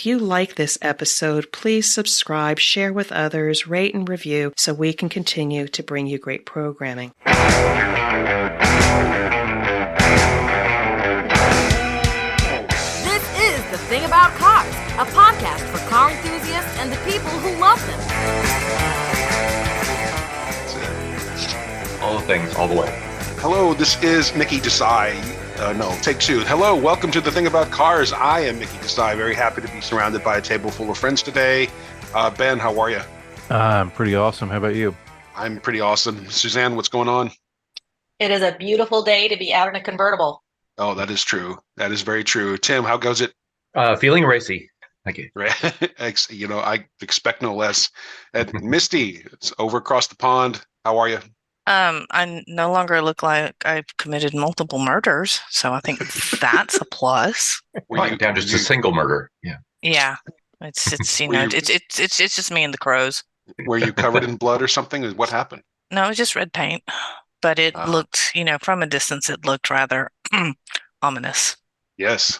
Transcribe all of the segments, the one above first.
If you like this episode, please subscribe, share with others, rate and review so we can continue to bring you great programming. This is The Thing About Cars, a podcast for car enthusiasts and the people who love them. All the things, all the way. Hello, this is Mickey Desai. Take two. Hello, welcome to The Thing About Cars. I am Mickey Desai. Very happy to be surrounded by a table full of friends today. Ben, how are you? I'm pretty awesome. How about you? I'm pretty awesome. Suzanne, what's going on? It is a beautiful day to be out in a convertible. Oh, that is true. That is very true. Tim, how goes it? Feeling racy. Thank you. I expect no less. And Misty, it's over across the pond. How are you? I no longer look like I've committed multiple murders, so I think that's a plus. Right down just a single murder. Yeah. Yeah. It's it's just me and the crows. Were you covered in blood or something? What happened? No, it was just red paint. But it looked, from a distance, it looked rather ominous. Yes.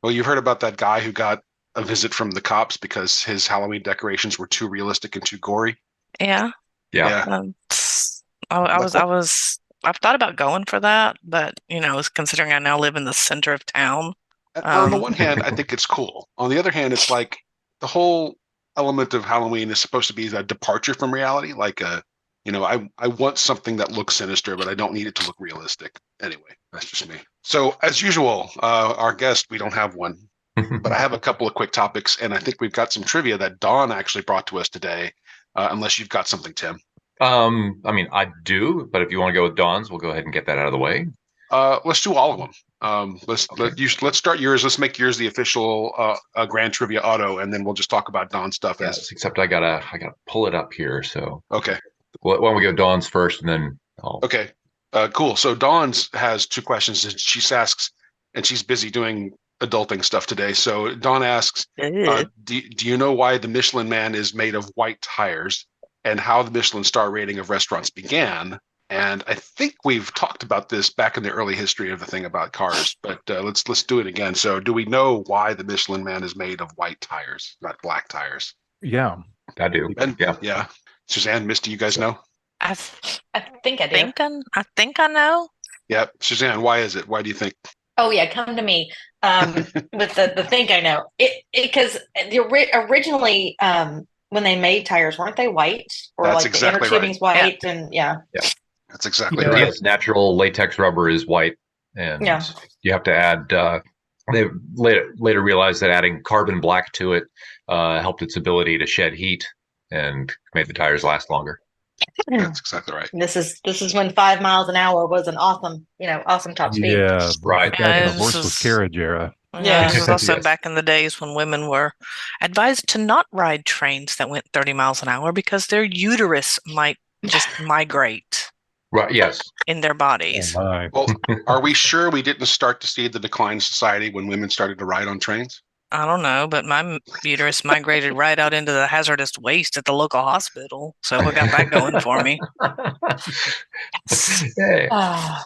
Well, you've heard about that guy who got a visit from the cops because his Halloween decorations were too realistic and too gory. Yeah. Yeah. I thought about going for that, but considering I now live in the center of town. On the one hand, I think it's cool. On the other hand, it's like the whole element of Halloween is supposed to be a departure from reality. Like I want something that looks sinister, but I don't need it to look realistic. Anyway, that's just me. So as usual, our guest, we don't have one, but I have a couple of quick topics, and I think we've got some trivia that Dawn actually brought to us today. Unless you've got something, Tim. I do, but if you want to go with Dawn's, we'll go ahead and get that out of the way. Let's do all of them. Let's start yours. Let's make yours the official Grand Trivia Auto, and then we'll just talk about Dawn's stuff. Yes, except I gotta pull it up here. So okay, why don't we go Dawn's first, and then Okay, cool. So Dawn's has two questions, and she asks, and she's busy doing adulting stuff today. So Dawn asks, do you know why the Michelin Man is made of white tires, and how the Michelin star rating of restaurants began? And I think we've talked about this back in the early history of The Thing About Cars, but let's do it again. So do we know why the Michelin Man is made of white tires, not black tires? Yeah, I do. And, yeah. Suzanne, Misty, you guys know? I think I do. I think I know. Yeah. Suzanne, why is it? Why do you think? Oh yeah, come to me with the think I know. Because originally when they made tires, weren't they white? Or That's like exactly the inner tubing's white and Yeah. That's exactly right. Yes, natural latex rubber is white, and you have to add. They later realized that adding carbon black to it helped its ability to shed heat and made the tires last longer. That's exactly right. This is when 5 miles an hour was an awesome top speed. Yeah, Right. Back in the horseless carriage era. Yeah, this was also Yes. back in the days when women were advised to not ride trains that went 30 miles an hour because their uterus might just migrate Right. Yes. in their bodies. Oh my. Well, are we sure we didn't start to see the decline in society when women started to ride on trains? I don't know, but my uterus migrated right out into the hazardous waste at the local hospital. So we got that going for me. Hey. Ah.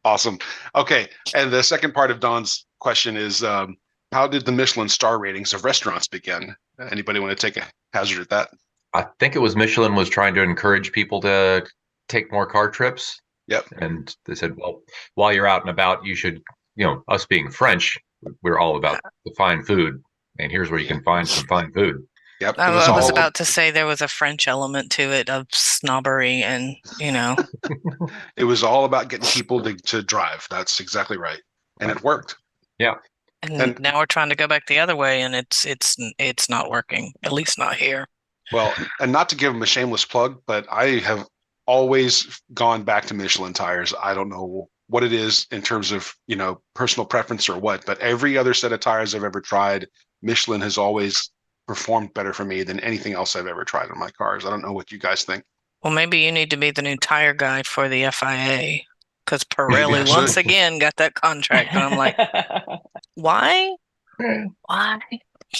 Awesome. Okay. And the second part of Dawn's question is, how did the Michelin star ratings of restaurants begin? Anybody want to take a hazard at that? I think it was Michelin was trying to encourage people to take more car trips. Yep. And they said, well, while you're out and about, you should, us being French, we're all about the fine food. And here's where you can find some fine food. Yep. I was about to say there was a French element to it of snobbery and, It was all about getting people to drive. That's exactly right. And it worked. Yeah. And now we're trying to go back the other way, and it's not working, at least not here. Well, and not to give them a shameless plug, but I have always gone back to Michelin tires. I don't know what it is in terms of, personal preference or what, but every other set of tires I've ever tried, Michelin has always performed better for me than anything else I've ever tried on my cars. I don't know what you guys think. Well, maybe you need to be the new tire guy for the FIA, because Pirelli once again got that contract, and I'm like, why? Why?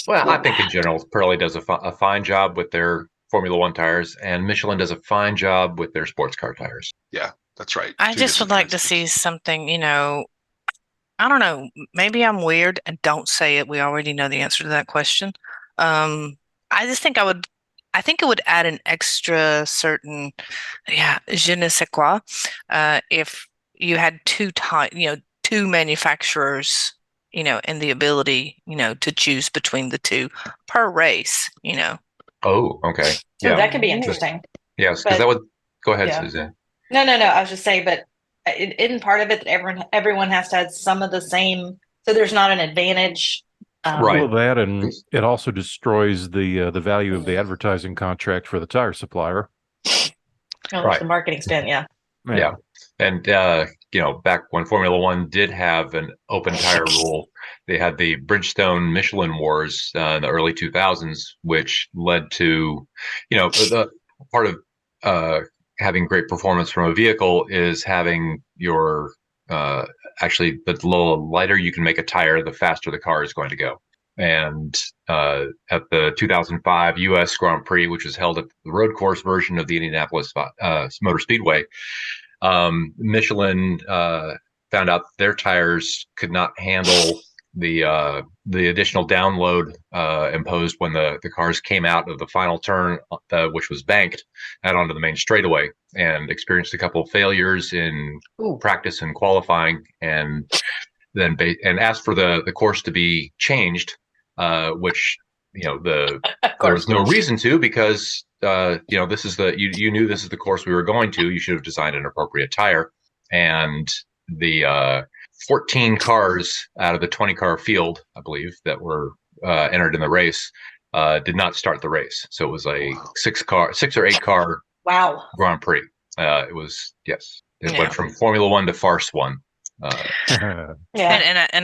Well, I think in general, Pirelli does a fine job with their Formula One tires, and Michelin does a fine job with their sports car tires. Yeah, that's right. I just would like to see something, I don't know. Maybe I'm weird and don't say it. We already know the answer to that question. I just think I think it would add an extra certain, je ne sais quoi, if you had two manufacturers, and the ability, to choose between the two per race. Oh, okay. So Yeah. that could be interesting. Yes, because that would go ahead, Yeah. Suzanne. No. I was just saying, but isn't part of it that everyone has to have some of the same, so there's not an advantage. Right. Well, that, and it also destroys the value of the advertising contract for the tire supplier. Right. The marketing spend, yeah. Yeah. And, back when Formula One did have an open tire rule, they had the Bridgestone Michelin Wars in the early 2000s, which led to, the part of having great performance from a vehicle is having your, actually, the lighter you can make a tire, the faster the car is going to go. And at the 2005 US Grand Prix, which was held at the road course version of the Indianapolis Motor Speedway, Michelin found out their tires could not handle the additional download imposed when the cars came out of the final turn, which was banked out onto the main straightaway, and experienced a couple of failures in practice and qualifying, and then asked for the course to be changed, which there was no reason to, because this is you knew this is the course we were going to. You should have designed an appropriate tire. And the 14 cars out of the 20 car field, I believe, that were entered in the race did not start the race. So it was a 6 or 8 car Grand Prix. It was, yes, it went from Formula One to Farce One. And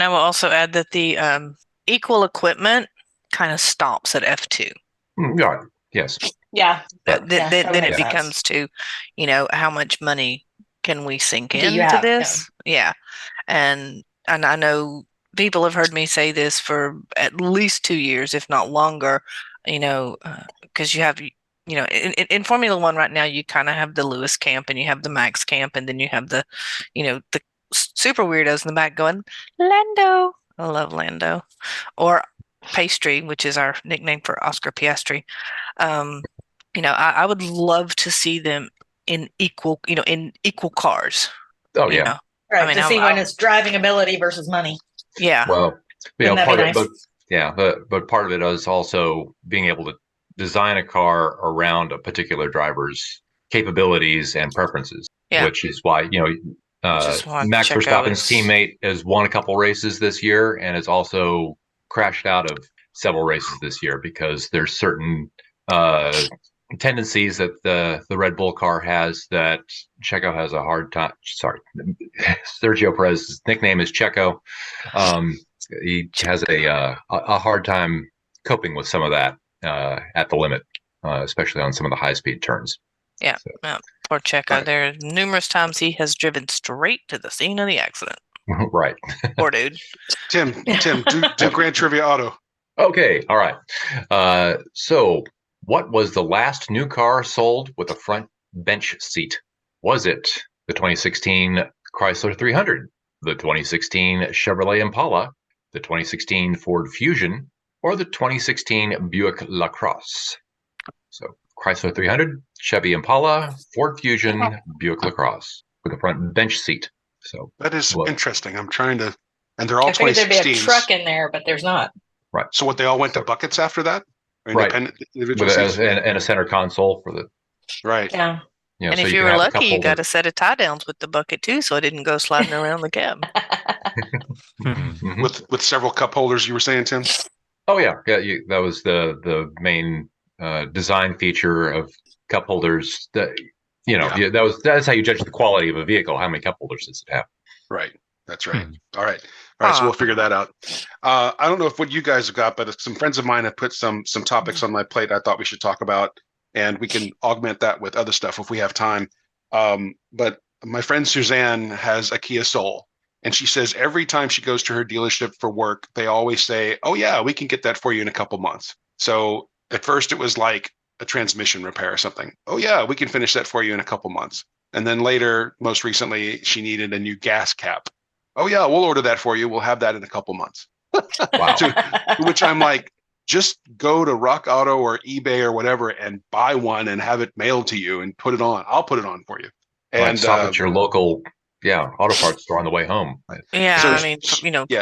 I will also add that the equal equipment kind of stops at F2. Yeah. Yes. Yeah. Then it becomes to, how much money can we sink into this? Yeah. And I know people have heard me say this for at least 2 years, if not longer, because you have, in Formula One right now, you kind of have the Lewis camp and you have the Max camp, and then you have the, the super weirdos in the back going, Lando. I love Lando. Or Pastry, which is our nickname for Oscar Piastri. I would love to see them in equal cars. Oh yeah. Right. To see when it's driving ability versus money. Yeah. Well, part of it, but part of it is also being able to design a car around a particular driver's capabilities and preferences. Yeah. Which is why, Max Verstappen's teammate has won a couple races this year and has also crashed out of several races this year, because there's certain tendencies that the Red Bull car has that Checo has a hard time. Sorry, Sergio Perez's nickname is Checo. He has a hard time coping with some of that at the limit, especially on some of the high speed turns. Yeah, poor Checo. Right. There are numerous times he has driven straight to the scene of the accident. Right. Poor dude. Tim, do Grand Trivia Auto. Okay, all right. So what was the last new car sold with a front bench seat? Was it the 2016 Chrysler 300, the 2016 Chevrolet Impala, the 2016 Ford Fusion, or the 2016 Buick LaCrosse? So Chrysler 300, Chevy Impala, Ford Fusion, Buick LaCrosse with a front bench seat. So that is interesting. I'm trying to, and they're all 2016s. There'd be a truck in there, but there's not. Right. So what, they all went to buckets after that? Right. And a center console for the. Right. Yeah. And if you were lucky, you got a set of tie downs with the bucket too, so it didn't go sliding around the cab. With several cup holders, you were saying, Tim? Oh yeah, that was the main design feature of cup holders. That's how you judge the quality of a vehicle. How many cup holders does it have? Right. That's right. All right. So we'll figure that out. I don't know what you guys have got, but some friends of mine have put some topics on my plate I thought we should talk about, and we can augment that with other stuff if we have time. But my friend Suzanne has a Kia Soul, and she says every time she goes to her dealership for work, they always say, "Oh yeah, we can get that for you in a couple months." So at first it was like a transmission repair or something. "Oh yeah, we can finish that for you in a couple months." And then later, most recently, she needed a new gas cap. oh yeah, we'll order that for you. We'll have that in a couple months. Wow. To which I'm like, just go to Rock Auto or eBay or whatever and buy one and have it mailed to you and put it on. I'll put it on for you. And stop at your local auto parts store on the way home. Yeah, so, I mean,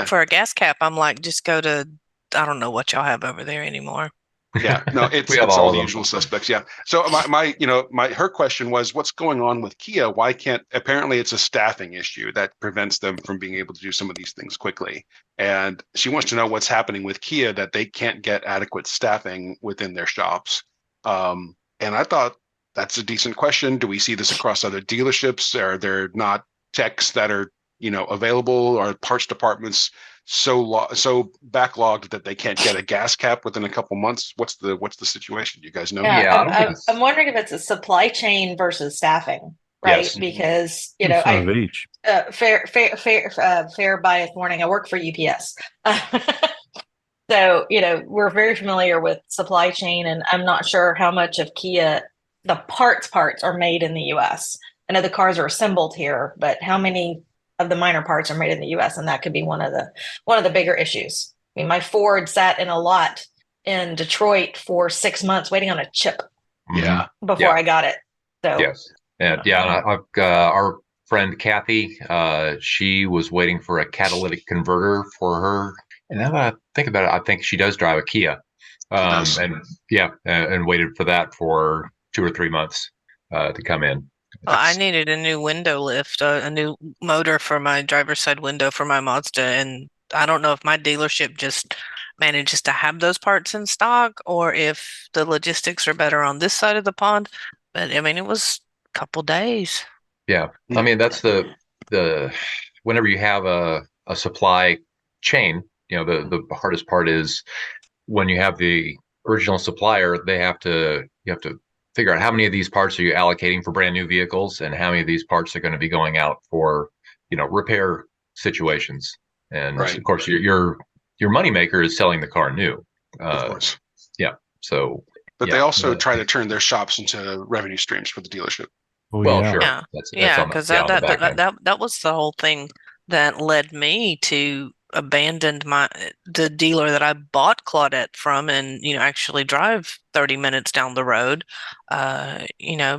for a gas cap, I'm like, just go to, I don't know what y'all have over there anymore. Yeah, no, it's all the usual suspects. Yeah. So her question was, what's going on with Kia? Why can't, apparently it's a staffing issue that prevents them from being able to do some of these things quickly. And she wants to know what's happening with Kia, that they can't get adequate staffing within their shops. And I thought that's a decent question. Do we see this across other dealerships? Are there not techs that are, available, or parts departments so backlogged that they can't get a gas cap within a couple months? What's the situation? Do you guys know? Yeah, I'm wondering if it's a supply chain versus staffing, right? Yes. Because fair bias warning. I work for UPS, so we're very familiar with supply chain, and I'm not sure how much of Kia the parts are made in the U.S. I know the cars are assembled here, but how many of the minor parts are made in the U.S., and that could be one of the bigger issues. I mean, my Ford sat in a lot in Detroit for 6 months waiting on a chip. Yeah. Before I got it. So yes, and I've our friend Kathy. She was waiting for a catalytic converter for her, and now that I think about it, I think she does drive a Kia. And waited for that for 2 or 3 months to come in. Well, I needed a new window lift, a new motor for my driver's side window for my Mazda, and I don't know if my dealership just manages to have those parts in stock, or if the logistics are better on this side of the pond. But I mean, it was a couple days. Yeah, I mean that's the whenever you have a supply chain, the hardest part is when you have the original supplier, you have to figure out how many of these parts are you allocating for brand new vehicles, and how many of these parts are going to be going out for, repair situations. And of course, your moneymaker is selling the car new. Of course. Yeah. So, but they also try to turn their shops into revenue streams for the dealership. Sure. Yeah. Because that was the whole thing that led me to abandoned the dealer that I bought Claudette from, and actually drive 30 minutes down the road,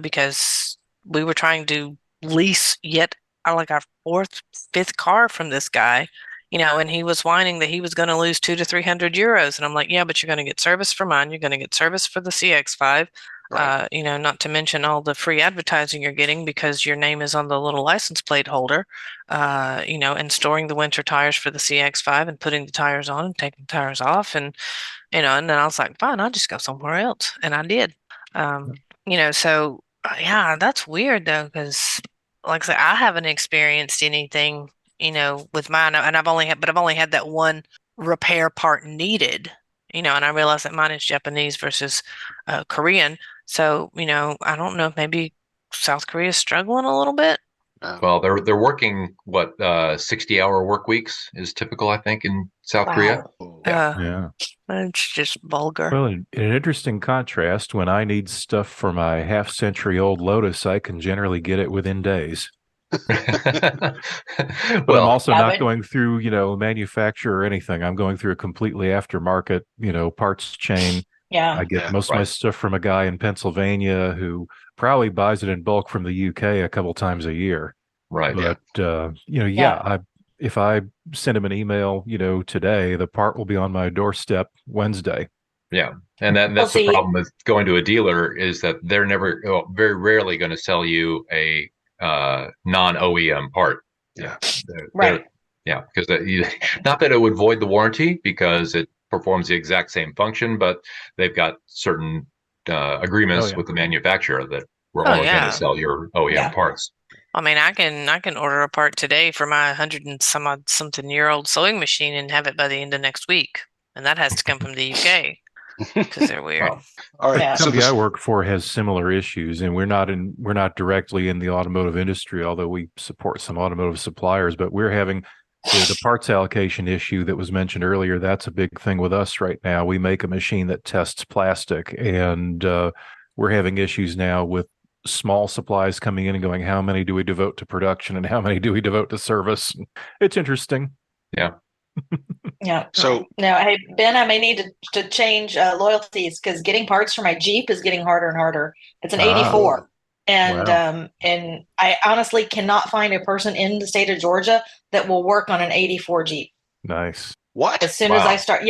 because we were trying to lease yet our 4th, 5th car from this guy, and he was whining that he was going to lose 200 to 300 euros, and I'm like, yeah, but you're going to get service for mine, you're going to get service for the CX-5. Right. Not to mention all the free advertising you're getting because your name is on the little license plate holder, and storing the winter tires for the CX-5 and putting the tires on and taking the tires off. And then I was like, fine, I'll just go somewhere else. And I did. So that's weird though, because like I said, I haven't experienced anything, with mine, and I've only had that one repair part needed, and I realized that mine is Japanese versus Korean. So, I don't know, maybe South Korea is struggling a little bit. Well, they're working 60-hour work weeks is typical, I think, in South Korea. Yeah. It's just vulgar. Well, in an interesting contrast, when I need stuff for my half-century-old Lotus, I can generally get it within days. But I'm also not going through, manufacturer or anything. I'm going through a completely aftermarket, parts chain. Yeah. I get most of my stuff from a guy in Pennsylvania who probably buys it in bulk from the UK a couple times a year. Right. But, if I send him an email, today, the part will be on my doorstep Wednesday. Yeah. And that's the problem with going to a dealer, is that they're very rarely going to sell you a non-OEM part. Yeah. Right. Because not that it would void the warranty, because it performs the exact same function, but they've got certain agreements with the manufacturer that we're only going to sell your OEM parts. I mean, I can order a part today for my 100 and something year old sewing machine and have it by the end of next week, and that has to come from the UK because they're weird. All right. The company I work for has similar issues, and we're not directly in the automotive industry, although we support some automotive suppliers, but we're having the parts allocation issue that was mentioned earlier. That's a big thing with us right now. We make a machine that tests plastic, and we're having issues now with small supplies coming in and going, how many do we devote to production and how many do we devote to service? It's interesting. Yeah. Yeah. So now, hey Ben, I may need to change loyalties because getting parts for my Jeep is getting harder and harder. It's an 84. And wow. And I honestly cannot find a person in the state of Georgia that will work on an 84 Jeep. Nice. What? As soon as I start,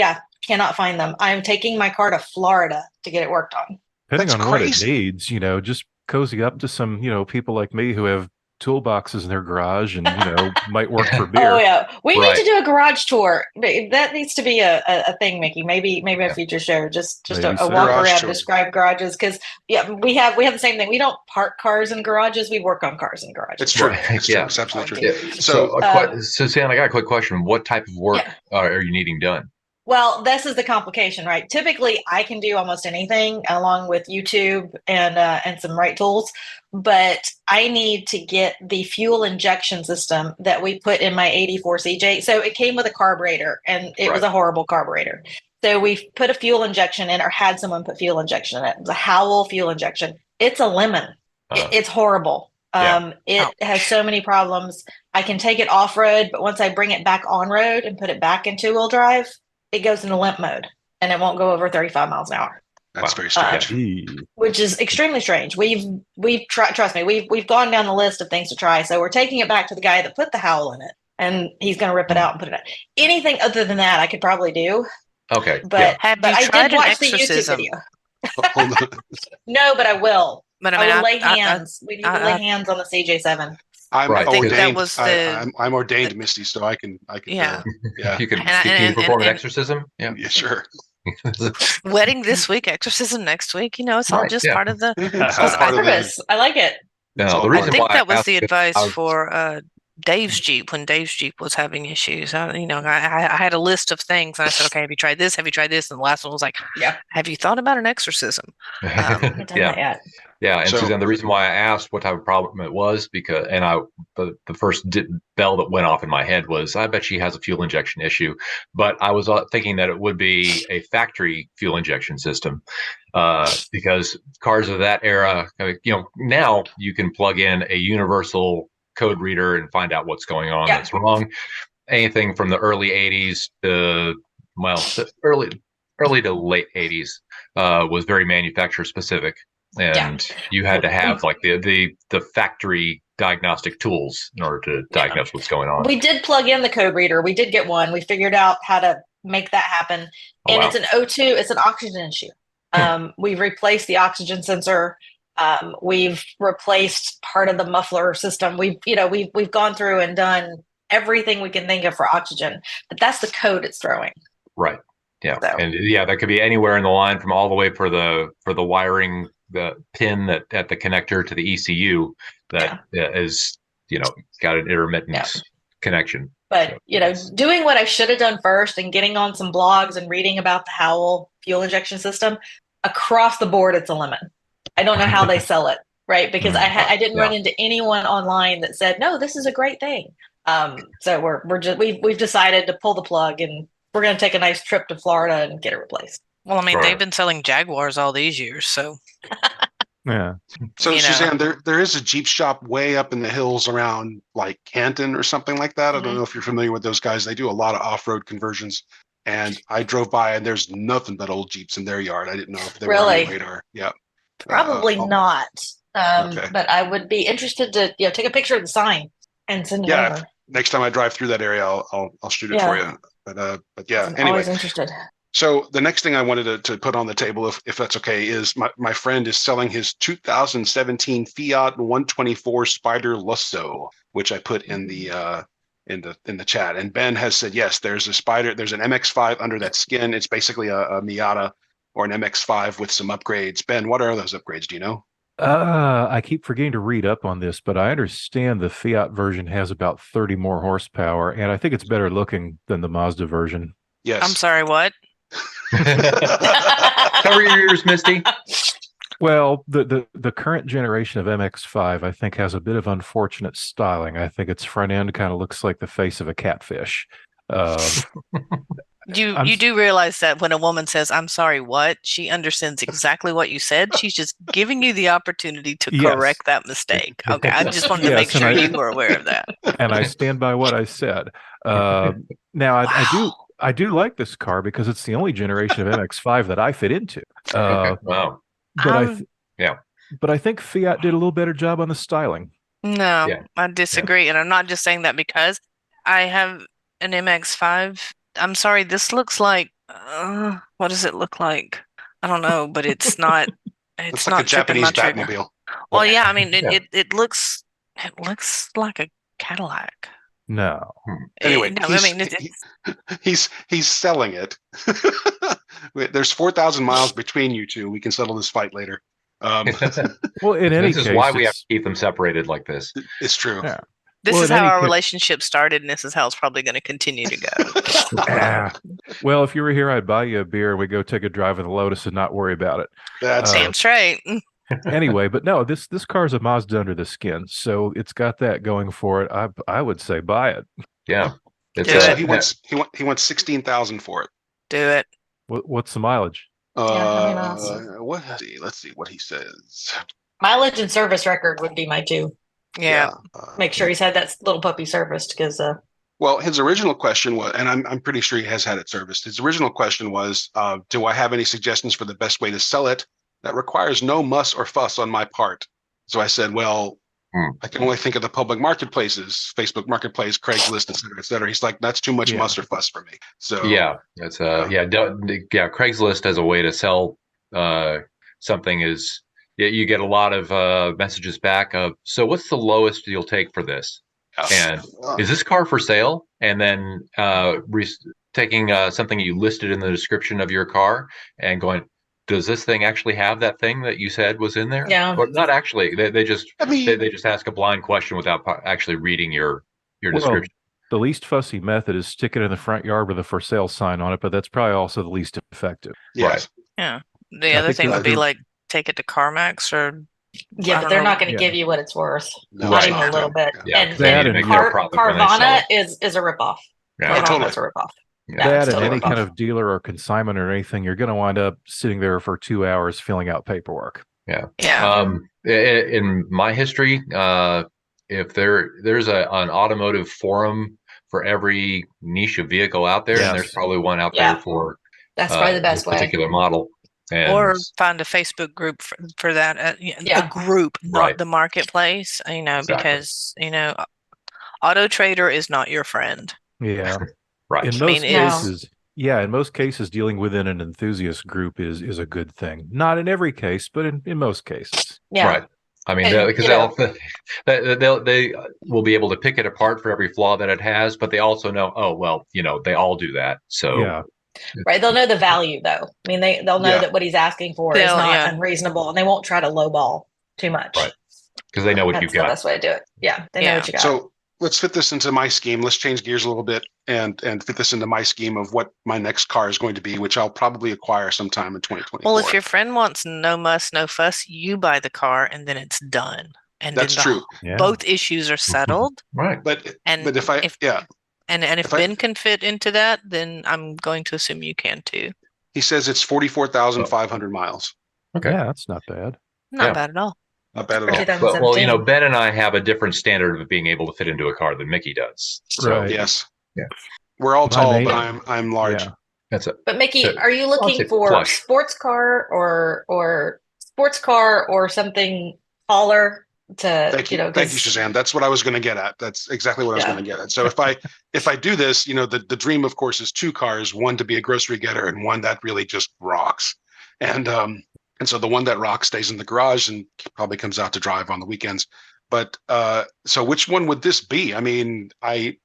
cannot find them. I'm taking my car to Florida to get it worked on. Depending on what it needs, just cozy up to some, people like me who have toolboxes in their garage and, might work for beer. Oh, yeah. We need to do a garage tour. That needs to be a thing, Mickey. Maybe a future show. Just a walk around, describe garages. Because, we have the same thing. We don't park cars in garages. We work on cars in garages. It's true. It's true. It's absolutely true. Yeah. So, Suzanne, I got a quick question. What type of work are you needing done? Well, this is the complication, right? Typically, I can do almost anything along with YouTube and some right tools, but I need to get the fuel injection system that we put in my 84 CJ. So it came with a carburetor, and it was a horrible carburetor. So we put a fuel injection in, or had someone put fuel injection in it. It was a Howell fuel injection. It's a lemon. It's horrible. It has so many problems. I can take it off-road, but once I bring it back on-road and put it back in two-wheel drive, it goes into limp mode and it won't go over 35 miles an hour. That's very strange. Which is extremely strange. We've tried, trust me, we've gone down the list of things to try. So we're taking it back to the guy that put the Howell in it, and he's going to rip it out and put it out. Anything other than that, I could probably do. Okay. But I did watch the YouTube video. No, but I will. But I will lay hands. We need to lay hands on the CJ7. I'm ordained. That was I'm ordained, Misty, so I can. Yeah. You can perform an exorcism. Yeah, sure. Wedding this week, exorcism next week. It's all just part of the purpose. I like it. No, the reason I think why that was the advice for Dave's Jeep when Dave's Jeep was having issues. I had a list of things, and I said, "Okay, have you tried this? Have you tried this?" And the last one was like, "Have you thought about an exorcism?" Yeah, and Suzanne, the reason why I asked what type of problem it was because, the first bell that went off in my head was, I bet she has a fuel injection issue, but I was thinking that it would be a factory fuel injection system, because cars of that era, now you can plug in a universal code reader and find out what's going on that's wrong. Anything from the early 80s to early to late 80s was very manufacturer specific. And you had to have like the factory diagnostic tools in order to diagnose what's going on. We did plug in the code reader. We did get one. We figured out how to make that happen. It's an O2. It's an oxygen issue. We've replaced the oxygen sensor. We've replaced part of the muffler system. We've gone through and done everything we can think of for oxygen, but that's the code it's throwing. Right. Yeah. So. And that could be anywhere in the line, from all the way for the wiring, the pin that at the connector to the ECU that is, got an intermittent connection. But, doing what I should have done first and getting on some blogs and reading about the Howell fuel injection system, across the board, it's a lemon. I don't know how they sell it, right? Because I didn't run into anyone online that said, no, this is a great thing. So we've decided to pull the plug, and we're going to take a nice trip to Florida and get it replaced. Well, I mean, they've been selling Jaguars all these years, so. Yeah. So, Suzanne, there is a Jeep shop way up in the hills around like Canton or something like that. I don't know if you're familiar with those guys. They do a lot of off-road conversions. And I drove by, and there's nothing but old Jeeps in their yard. I didn't know if they were on the radar. Yeah. Probably not. But I would be interested to take a picture of the sign and send it over. Next time I drive through that area, I'll shoot it for you. But I'm always interested. So the next thing I wanted to put on the table, if that's okay, is my friend is selling his 2017 Fiat 124 Spider Lusso, which I put in the chat. And Ben has said, yes, there's an MX-5 under that skin. It's basically a Miata or an MX-5 with some upgrades. Ben, what are those upgrades? Do you know? I keep forgetting to read up on this, but I understand the Fiat version has about 30 more horsepower, and I think it's better looking than the Mazda version. Yes. I'm sorry, what? Cover your ears, Misty. Well, the current generation of MX-5, I think, has a bit of unfortunate styling. I think its front end kind of looks like the face of a catfish. You do realize that when a woman says, "I'm sorry, what?" she understands exactly what you said. She's just giving you the opportunity to correct that mistake. Okay, I just wanted to make sure you were aware of that. And I stand by what I said. Now, I do like this car because it's the only generation of MX-5 that I fit into. Wow. But I think Fiat did a little better job on the styling. No, I disagree. And I'm not just saying that because I have an MX-5. I'm sorry, this looks like, what does it look like? I don't know, but it's not, it's not like a Japanese Batmobile. Well, yeah, I mean, it looks like a Cadillac. No. Anyway, he's selling it. There's 4,000 miles between you two. We can settle this fight later. Well, in any case, this is why we have to keep them separated like this. It's true. Yeah. This is how our relationship started, and this is how it's probably going to continue to go. Well, if you were here, I'd buy you a beer and we'd go take a drive in the Lotus and not worry about it. That's damn straight. Anyway, but no, this car is a Mazda under the skin, so it's got that going for it. I would say buy it. Yeah. He wants 16,000 for it. Do it. What's the mileage? Let's see what he says. Mileage and service record would be my two. Yeah. Make sure he's had that little puppy serviced because well, his original question was, and I'm pretty sure he has had it serviced. His original question was, do I have any suggestions for the best way to sell it that requires no muss or fuss on my part? So I said, well, I can only think of the public marketplaces, Facebook Marketplace, Craigslist, et cetera, et cetera. He's like, that's too much muss or fuss for me. So that's Craigslist as a way to sell something is. Yeah, you get a lot of messages back of, so what's the lowest you'll take for this? And is this car for sale? And then taking something you listed in the description of your car and going, does this thing actually have that thing that you said was in there? Yeah. Or not actually. They just they just ask a blind question without actually reading your description. The least fussy method is stick it in the front yard with a for sale sign on it, but that's probably also the least effective. Yes. Right. Yeah. The other thing would be like, take it to CarMax or but they're not going to give you what it's worth. Not even a little bit. Yeah. And Carvana is a ripoff. Yeah, totally. It's a ripoff. That and any kind of dealer or consignment or anything, you're going to wind up sitting there for 2 hours filling out paperwork. Yeah. In my history, if there's an automotive forum for every niche of vehicle out there, and there's probably one out there for that's probably the best particular model. Or find a Facebook group for that. A group, not the marketplace. Because Auto Trader is not your friend. Yeah, right. In most cases, dealing within an enthusiast group is a good thing. Not in every case, but in most cases. Yeah. Right. I mean, because they will be able to pick it apart for every flaw that it has, but they also know, they all do that. So yeah. Right. They'll know the value, though. I mean, they'll know that what he's asking for is not unreasonable, and they won't try to lowball too much. Right. Because they know what you've got. That's the best way to do it. Yeah. They know what you got. So let's fit this into my scheme. Let's change gears a little bit and fit this into my scheme of what my next car is going to be, which I'll probably acquire sometime in 2024. Well, if your friend wants no muss, no fuss, you buy the car and then it's done. And that's true. Both issues are settled. Right. But if Ben can fit into that, then I'm going to assume you can too. He says it's 44,500 miles. Okay. Yeah, that's not bad. Not bad at all. Not bad at all. Well, Ben and I have a different standard of being able to fit into a car than Mickey does. So, right. Yes. Yeah. We're all tall, but I'm large. Yeah. That's it. But Mickey, are you looking for sports car or something taller? Thank you, Suzanne. That's what I was going to get at. That's exactly what I was going to get at. So if I do this, the dream, of course, is two cars: one to be a grocery getter and one that really just rocks. And so the one that rocks stays in the garage and probably comes out to drive on the weekends. But so which one would this be? I mean,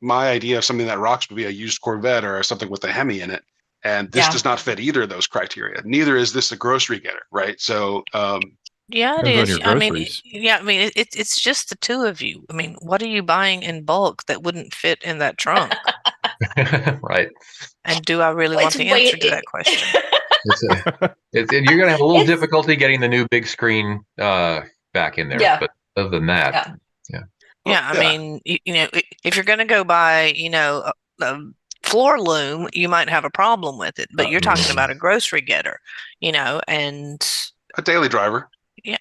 my idea of something that rocks would be a used Corvette or something with a Hemi in it. And this does not fit either of those criteria. Neither is this a grocery getter, right? So yeah, it is. I mean, it's just the two of you. I mean, what are you buying in bulk that wouldn't fit in that trunk? Right. And do I really want the answer to that question? You're going to have a little difficulty getting the new big screen back in there. Yeah. But other than that, I mean, if you're going to go buy, floor loom, you might have a problem with it, but you're talking about a grocery getter, and a daily driver. Yeah.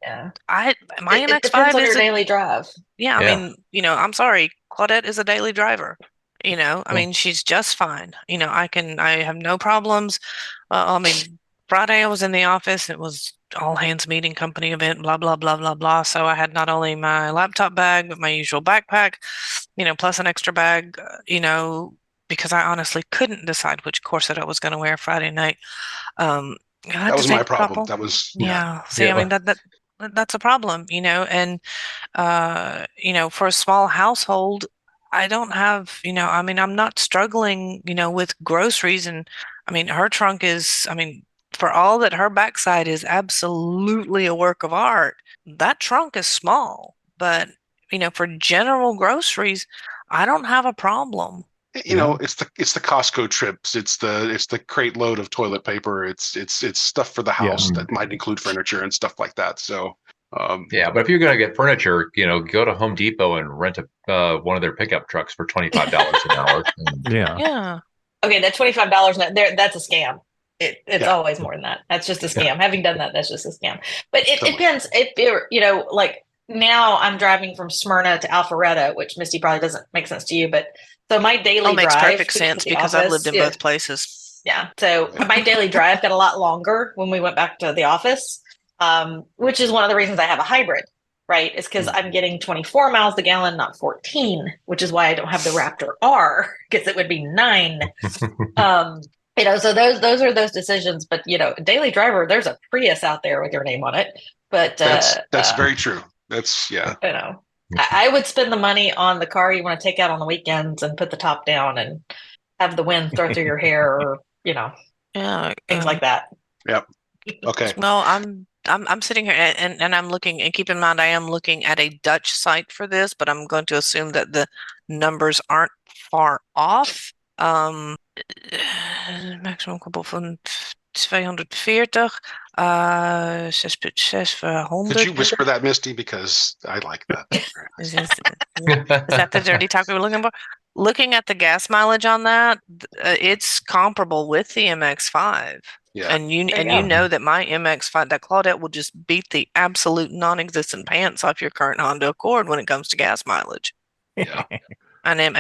Yeah. My MX-5 depends on your daily drive. Yeah. I mean, I'm sorry. Claudette is a daily driver. I mean, she's just fine. I have no problems. Friday I was in the office. It was all hands meeting, company event, blah, blah, blah, blah, blah. So I had not only my laptop bag, but my usual backpack, plus an extra bag, because I honestly couldn't decide which corset I was going to wear Friday night. That was my problem. That was, See, I mean, that's a problem, and, for a small household, I don't have, I'm not struggling, with groceries. And I mean, her trunk is, for all that her backside is absolutely a work of art, that trunk is small. But, for general groceries, I don't have a problem. It's the Costco trips. It's the crate load of toilet paper. It's stuff for the house that might include furniture and stuff like that. So, but if you're going to get furniture, go to Home Depot and rent one of their pickup trucks for $25 an hour. Yeah. Okay, that $25 that's a scam. It's always more than that. That's just a scam. Yeah. Having done that, that's just a scam. But it depends. If you're, like now I'm driving from Smyrna to Alpharetta, which Misty probably doesn't make sense to you, but so my daily drive makes perfect sense because I've lived in both places. Yeah. So my daily drive got a lot longer when we went back to the office, which is one of the reasons I have a hybrid, right? Is because I'm getting 24 miles a gallon, not 14, which is why I don't have the Raptor R, because it would be 9. So those are those decisions. But, daily driver, there's a Prius out there with your name on it. But that's very true. That's, I would spend the money on the car you want to take out on the weekends and put the top down and have the wind throw through your hair, or things like that. Yep. Okay. No, I'm sitting here and I'm looking, and keep in mind I am looking at a Dutch site for this, but I'm going to assume that the numbers aren't far off. Maximum koppel van 240. 6.6 for 100. Could you whisper that, Misty? Because I like that. Is that the dirty talk we were looking for? Looking at the gas mileage on that, it's comparable with the MX-5. Yeah. And you know that my MX-5, that Claudette will just beat the absolute non-existent pants off your current Honda Accord when it comes to gas mileage. Yeah. And I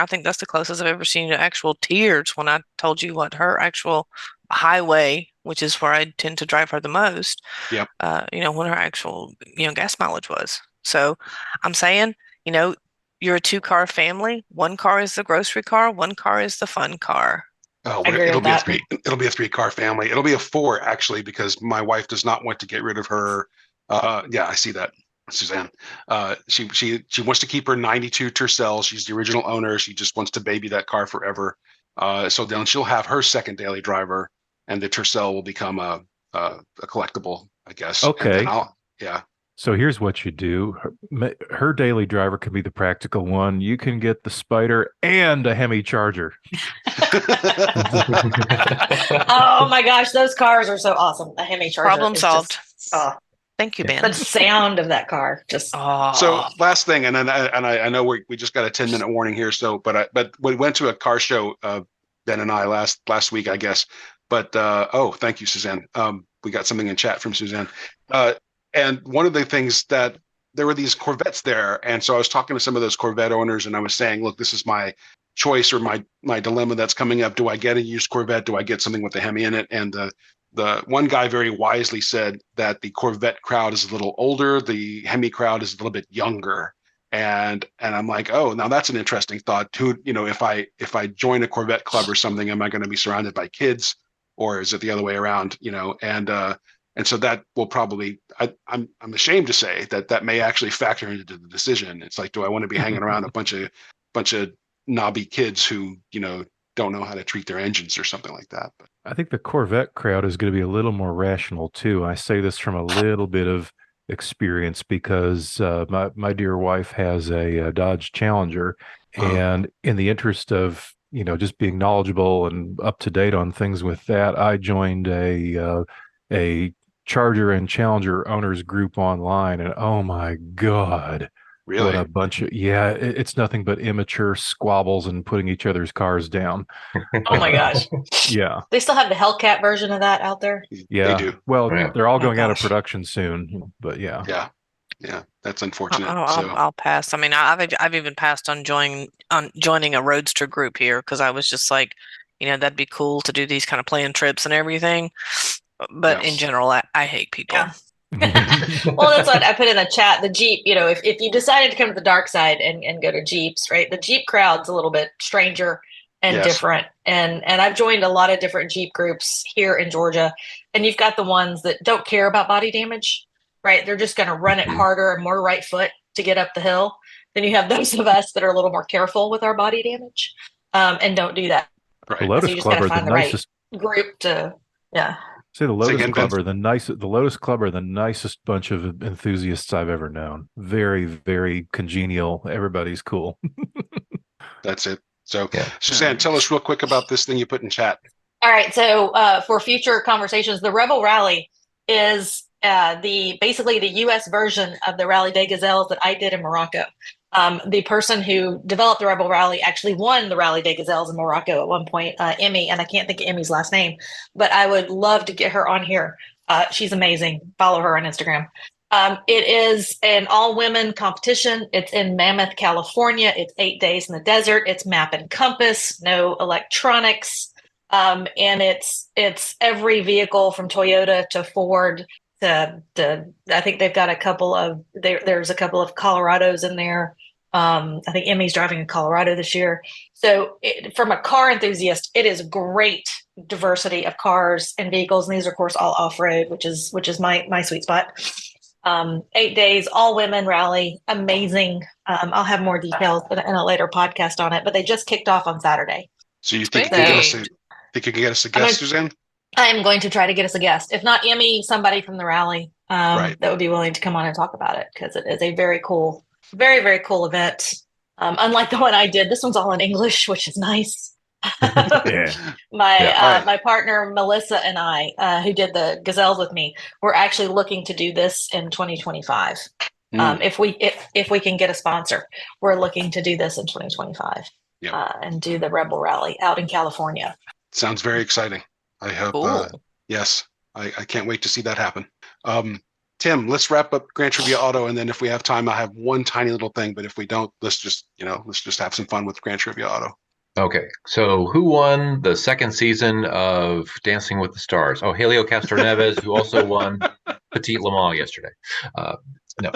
think that's the closest I've ever seen to actual tears when I told you what her actual highway, which is where I tend to drive her the most. Yep. What her actual, gas mileage was. So I'm saying, you're a 2-car family. 1 car is the grocery car. 1 car is the fun car. Oh, it'll be a 3-car family. It'll be a 4 actually, because my wife does not want to get rid of her. I see that, Suzanne. She wants to keep her 92 Tercel. She's the original owner. She just wants to baby that car forever. So then she'll have her second daily driver, and the Tercel will become a collectible, I guess. Okay. Yeah. So here's what you do. Her daily driver can be the practical one. You can get the Spider and a Hemi Charger. Oh my gosh, those cars are so awesome. A Hemi Charger. Problem solved. Thank you, Ben. The sound of that car, just. So last thing, and then I know we just got a 10-minute warning here. So, but we went to a car show, Ben and I last week, I guess. But thank you, Suzanne. We got something in chat from Suzanne. And one of the things that there were these Corvettes there, and so I was talking to some of those Corvette owners, and I was saying, look, this is my choice or my dilemma that's coming up. Do I get a used Corvette? Do I get something with a Hemi in it? And the one guy very wisely said that the Corvette crowd is a little older, the Hemi crowd is a little bit younger. And I'm like, oh, now that's an interesting thought. If I join a Corvette club or something, am I going to be surrounded by kids, or is it the other way around? And so that will probably, I'm ashamed to say that may actually factor into the decision. It's like, do I want to be hanging around a bunch of knobby kids who, don't know how to treat their engines or something like that? But I think the Corvette crowd is going to be a little more rational too. I say this from a little bit of experience because my dear wife has a Dodge Challenger, and in the interest of just being knowledgeable and up to date on things with that, I joined a Charger and Challenger owners group online, and oh my God, Really? What a bunch of, it's nothing but immature squabbles and putting each other's cars down. Oh my gosh. Yeah. They still have the Hellcat version of that out there? Yeah. They do. Well, they're all going out of gosh. production soon, but yeah. Yeah. That's unfortunate. I'll pass. I mean, I've even passed on joining a roadster group here because I was just like, that'd be cool to do these kind of planned trips and everything. But in general, I hate people. Yeah. Well, that's what I put in the chat. The Jeep, if you decided to come to the dark side and go to Jeeps, right? The Jeep crowd's a little bit stranger and different. And I've joined a lot of different Jeep groups here in Georgia. And you've got the ones that don't care about body damage, right? They're just going to run it harder and more right foot to get up the hill. Then you have those of us that are a little more careful with our body damage and don't do that. Right. The Lotus Club are the nicest group to, Say the Lotus Club are the Lotus Club are the nicest bunch of enthusiasts I've ever known. Very, very congenial. Everybody's cool. That's it. So, Suzanne, tell us real quick about this thing you put in chat. All right. So, for future conversations, the Rebel Rally is basically the U.S. version of the Rally des Gazelles that I did in Morocco. The person who developed the Rebel Rally actually won the Rally des Gazelles in Morocco at one point, Emmy, and I can't think of Emmy's last name, but I would love to get her on here. She's amazing. Follow her on Instagram. It is an all-women competition. It's in Mammoth, California. It's 8 days in the desert. It's map and compass, no electronics. And it's every vehicle from Toyota to Ford I think they've got there's a couple of Colorados in there. I think Emmy's driving a Colorado this year. So from a car enthusiast, it is great diversity of cars and vehicles. And these are, of course, all off-road, which is my sweet spot. 8 days, all women rally. Amazing. I'll have more details in a later podcast on it, but they just kicked off on Saturday. So you think you can get us a guest, Suzanne? I am going to try to get us a guest. If not Emmy, somebody from the rally that would be willing to come on and talk about it, because it is a very cool, very, very cool event. Unlike the one I did, this one's all in English, which is nice. My partner Melissa and I, who did the Gazelles with me, we're actually looking to do this in 2025. If we can get a sponsor, we're looking to do this in 2025 and do the Rebel Rally out in California. Sounds very exciting. I hope. Yes, I can't wait to see that happen. Tim, let's wrap up Grand Trivia Auto, and then if we have time, I have one tiny little thing. But if we don't, let's just have some fun with Grand Trivia Auto. Okay, so who won the second season of Dancing with the Stars? Oh, Helio Castroneves, who also won Petit Le Mans yesterday. No.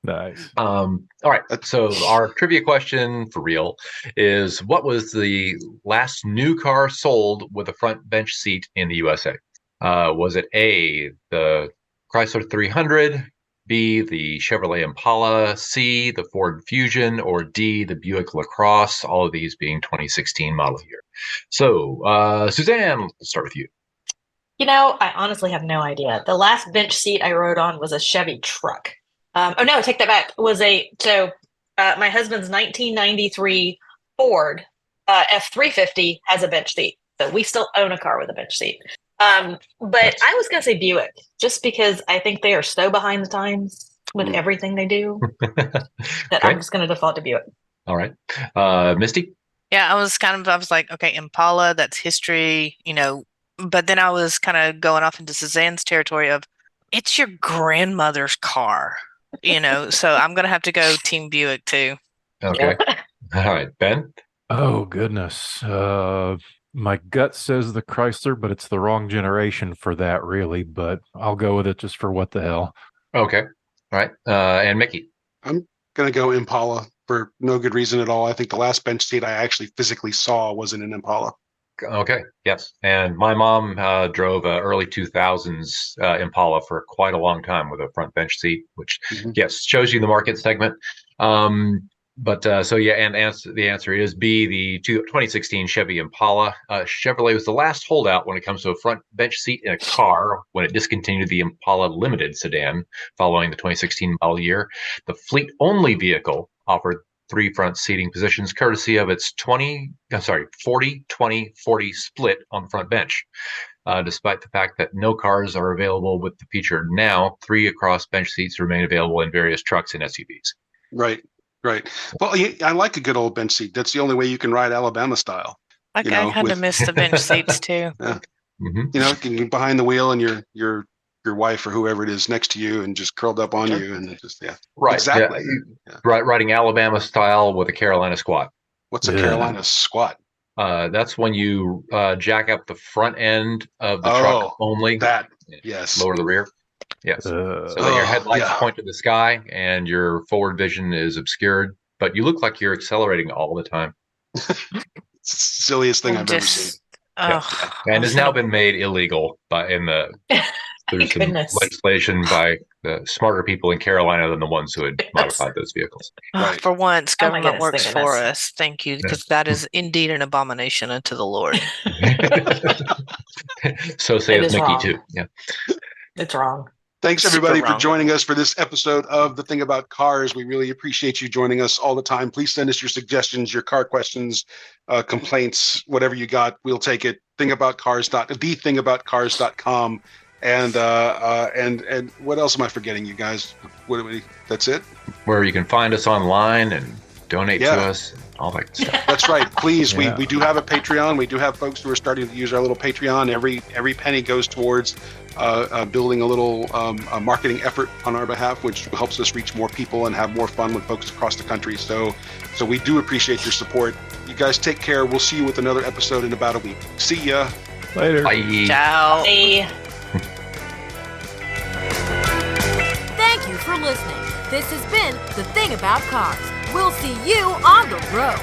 Nice. All right. So our trivia question for real is, what was the last new car sold with a front bench seat in the USA? Was it A, the Chrysler 300, B, the Chevrolet Impala, C, the Ford Fusion, or D, the Buick LaCrosse, all of these being 2016 model year. So, Suzanne, let's start with you. I honestly have no idea. The last bench seat I rode on was a Chevy truck. Take that back. My husband's 1993 Ford F-350 has a bench seat. So we still own a car with a bench seat. But I was going to say Buick, just because I think they are so behind the times with everything they do that I'm just going to default to Buick. All right. Misty? Yeah, I was like, okay, Impala, that's history, but then I was kind of going off into Suzanne's territory of, it's your grandmother's car, so I'm going to have to go Team Buick too. Okay. All right. Ben? Oh, goodness. My gut says the Chrysler, but it's the wrong generation for that, really. But I'll go with it just for what the hell. Okay. All right. And Mickey? I'm going to go Impala for no good reason at all. I think the last bench seat I actually physically saw was in an Impala. Okay. Yes. And my mom drove a early 2000s Impala for quite a long time with a front bench seat, which, yes, shows you the market segment. And the answer is B, the 2016 Chevy Impala. Chevrolet was the last holdout when it comes to a front bench seat in a car when it discontinued the Impala Limited sedan following the 2016 model year. The fleet-only vehicle offered 3 front seating positions, courtesy of its 40-20-40 split on the front bench. Despite the fact that no cars are available with the feature now, 3 across bench seats remain available in various trucks and SUVs. Right. Well, I like a good old bench seat. That's the only way you can ride Alabama style. I kind of miss the bench seats too. Yeah. Mm-hmm. You can get behind the wheel and your wife or whoever it is next to you and just curled up on you and just right. Exactly. Yeah. Right. Riding Alabama style with a Carolina squat. What's a Carolina squat? That's when you jack up the front end of the truck only. Yes. Lower the rear. Yes. So that your headlights point to the sky and your forward vision is obscured, but you look like you're accelerating all the time. It's the silliest thing I've ever seen. And has now been made illegal through some legislation by the smarter people in Carolina than the ones who had modified those vehicles. Right. For once, government works for us. Thank you, because that is indeed an abomination unto the Lord. So saith Mickey too. Yeah, it's wrong. Thanks, everybody, for joining us for this episode of The Thing About Cars. We really appreciate you joining us all the time. Please send us your suggestions, your car questions, complaints, whatever you got. We'll take it. thethingaboutcars.com. And what else am I forgetting, you guys? That's it? Where you can find us online and donate to us. All that stuff. That's right. Please, we do have a Patreon. We do have folks who are starting to use our little Patreon. Every penny goes towards building a little marketing effort on our behalf, which helps us reach more people and have more fun with folks across the country. So we do appreciate your support. You guys take care. We'll see you with another episode in about a week. See ya. Later. Bye. Ciao. Bye. Thank you for listening. This has been The Thing About Cars. We'll see you on the road.